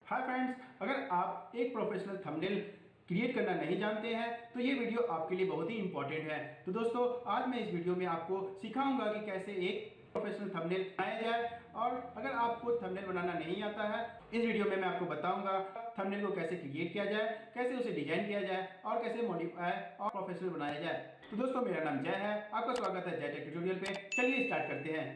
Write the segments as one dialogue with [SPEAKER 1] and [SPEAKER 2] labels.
[SPEAKER 1] Hi friends, अगर आप एक प्रोफेशनल थंबनेल क्रिएट करना नहीं जानते हैं तो ये वीडियो आपके लिए बहुत ही इंपॉर्टेंट है। तो दोस्तों, आज मैं इस वीडियो में आपको सिखाऊंगा कि कैसे एक प्रोफेशनल थंबनेल बनाया जाए। और अगर आपको थंबनेल बनाना नहीं आता है, इस वीडियो में मैं आपको बताऊंगा थंबनेल को कैसे क्रिएट किया जाए, कैसे उसे डिजाइन किया जाए और कैसे मॉडिफाई और प्रोफेशनल बनाया जाए। तो दोस्तों, मेरा नाम जय है, आपका स्वागत है जय टेक ट्यूटोरियल पे। चलिए स्टार्ट करते हैं।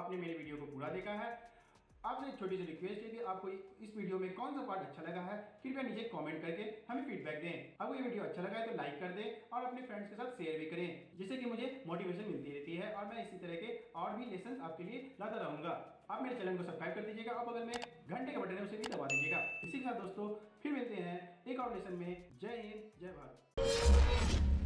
[SPEAKER 1] आपने मेरे वीडियो को पूरा देखा है। आपसे एक छोटी सी रिक्वेस्ट है कि आपको इस वीडियो में कौन सा पार्ट अच्छा लगा है, कृपया नीचे कमेंट करके हमें फीडबैक दें। आपको ये वीडियो अच्छा लगा है तो लाइक कर दें और अपने फ्रेंड्स के साथ शेयर भी करें, जिससे कि मुझे मोटिवेशन मिलती रहती है और मैं इसी तरह के और भी लेसन आपके लिए लाता रहूंगा। आप मेरे चैनल को सब्सक्राइब कर दीजिएगा और बगल में घंटे का बटन है उसे भी दबा दीजिएगा। इसी के साथ दोस्तों फिर मिलते हैं एक और लेसन में। जय हिंद, जय भारत।